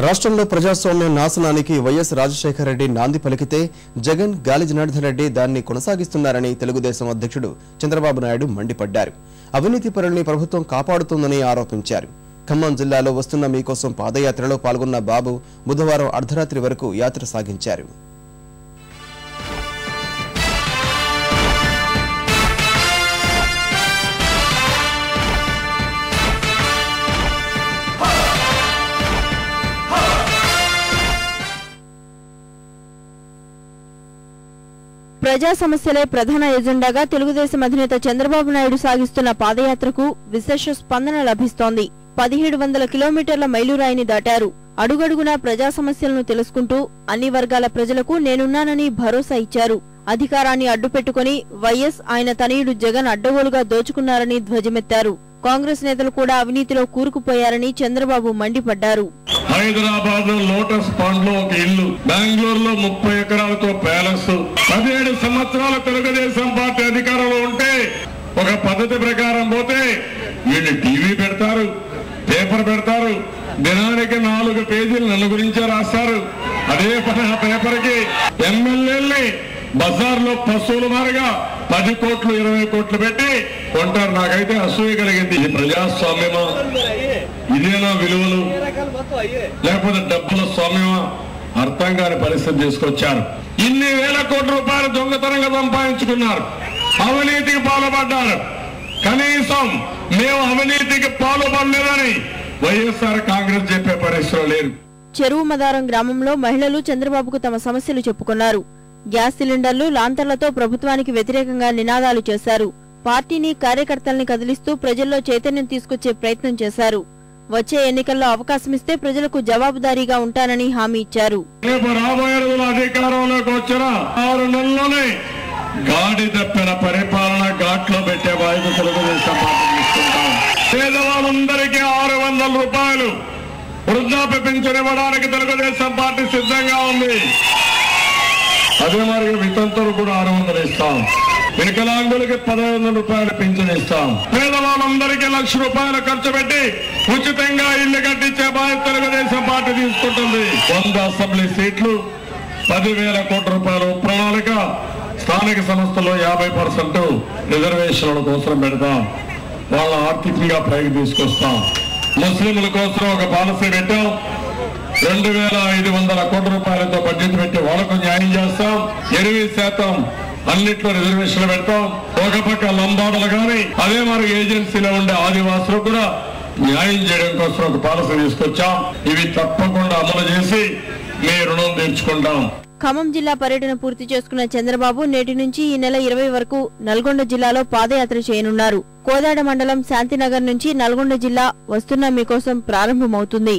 రాష్ట్రంలో ప్రజాస్వామ్య నాశనానికి వైఎస్ రాజశేఖర రెడ్డి నాంది పలికితే జగన్ గాలి జనార్దన్ రెడ్డి దాన్ని కొనసాగిస్తున్నారని తెలుగుదేశం అధ్యక్షుడు చంద్రబాబు నాయుడు మండిపడ్డారు. అవినీతి పరుల్ని ప్రభుత్వం కాపాడుతుందని ఆరోపించారు. ఖమ్మం జిల్లాలో వస్తున్న మీకోసం పాదయాత్రలో పాల్గొన్న బాబు బుధవారం అర్ధరాత్రి వరకు యాత్ర సాగించారు. ప్రజా సమస్యలే ప్రధాన ఎజెండాగా తెలుగుదేశం అధినేత చంద్రబాబు నాయుడు సాగిస్తున్న పాదయాత్రకు విశేష స్పందన లభిస్తోంది. 1700 కిలోమీటర్ల మైలురాయిని దాటారు. అడుగడుగునా ప్రజా సమస్యలను తెలుసుకుంటూ అన్ని వర్గాల ప్రజలకు నేనున్నానని భరోసా ఇచ్చారు. అధికారాన్ని అడ్డుపెట్టుకుని వైఎస్ ఆయన తనయుడు జగన్ అడ్డగోలుగా దోచుకున్నారని ధ్వజమెత్తారు. కాంగ్రెస్ నేతలు కూడా అవినీతిలో కూరుకుపోయారని చంద్రబాబు మండిపడ్డారు. హైదరాబాద్ లో లోటస్ పాండ్ లో ఒక ఇల్లు, బెంగళూరులో 30 ఎకరాలతో ప్యాలెస్. 17 సంవత్సరాల తెలుగుదేశం పార్టీ అధికారంలో ఉంటే ఒక పద్ధతి ప్రకారం పోతే వీళ్ళు టీవీ పెడతారు, పేపర్ పెడతారు, దినానికి 4 పేజీలు నన్ను గురించే రాస్తారు. అదే పని ఆ పేపర్ కి ఎమ్మెల్యేల్ని బజార్ లో పశువుల మారిగా 10 కోట్లు 20 కోట్లు పెట్టి కొంటారు. నాకైతే అసూయ కలిగింది. ఇది ప్రజాస్వామ్యమా? ఇదేనా విలువలు? లేకపోతే డబ్బుల స్వామ్యమా? అర్థం కాని పరిస్థితి తీసుకొచ్చారు. ఇన్ని వేల కోట్ల రూపాయలు దొంగతనంగా సంపాదించుకున్నారు, అవినీతికి పాల్పడ్డారు. కనీసం మేము అవినీతికి పాల్పడలేదని వైఎస్ఆర్ కాంగ్రెస్ చెప్పే పరిస్థితులు లేరు. చెరువు మదారం గ్రామంలో మహిళలు చంద్రబాబుకు తమ సమస్యలు చెప్పుకున్నారు. గ్యాస్ సిలిండర్లు, లాంతర్లతో ప్రభుత్వానికి వ్యతిరేకంగా నినాదాలు చేశారు. పార్టీని, కార్యకర్తల్ని కదిలిస్తూ ప్రజల్లో చైతన్యం తీసుకొచ్చే ప్రయత్నం చేశారు. వచ్చే ఎన్నికల్లో అవకాశమిస్తే ప్రజలకు జవాబుదారీగా ఉంటానని హామీ ఇచ్చారు. అధికారంలోకి వచ్చిన 6 నెలల్లోనే గాడి తప్పిన పరిపాలన ఘాట్లో పెట్టే బాధ్యత తెలుగుదేశం పార్టీ తీసుకుంటాం. పేదవాళ్ళందరికీ 600 రూపాయలు వృద్ధాప్య పెన్షన్ ఇవ్వడానికి తెలుగుదేశం పార్టీ సిద్ధంగా ఉంది. అదే మరి వితంతులు కూడా 600 ఇస్తాం. వికలాంగులకి 1500 రూపాయలు పింఛన్ ఇస్తాం. పేదవాళ్ళందరికీ 1,00,000 రూపాయలు ఖర్చు పెట్టి ఉచితంగా ఇల్లు కట్టించే బాధ్యత తెలుగుదేశం పార్టీ తీసుకుంటుంది. 100 అసెంబ్లీ సీట్లు, 10,000 కోట్ల రూపాయలు ప్రణాళిక, స్థానిక సంస్థల్లో 50% రిజర్వేషన్ల కోసం పెడతాం. వాళ్ళ ఆర్థికంగా పైకి తీసుకొస్తాం. ముస్లింల కోసం ఒక పాలసీ పెట్టాం. 2,500 కోట్ల రూపాయలతో బడ్జెట్ పెట్టి వాళ్ళకు న్యాయం చేస్తాం. 80% అన్నిట్లో రిజర్వేషన్లు పెడతాం. ఒక పక్క లంబాడలు కానీ అదే మరి ఏజెన్సీలో ఉండే ఆదివాసులకు కూడా న్యాయం చేయడం కోసం ఒక పాలసీ తీసుకొచ్చాం. ఇవి తప్పకుండా అమలు చేసి మీ రుణం తీర్చుకుంటాం. ఖమ్మం జిల్లా పర్యటన పూర్తి చేసుకున్న చంద్రబాబు నేటి నుంచి ఈ నెల 20 వరకు నల్గొండ జిల్లాలో పాదయాత్ర చేయనున్నారు. కోదాడ మండలం శాంతినగర్ నుంచి నల్గొండ జిల్లా వస్తున్న మీకోసం ప్రారంభమవుతుంది.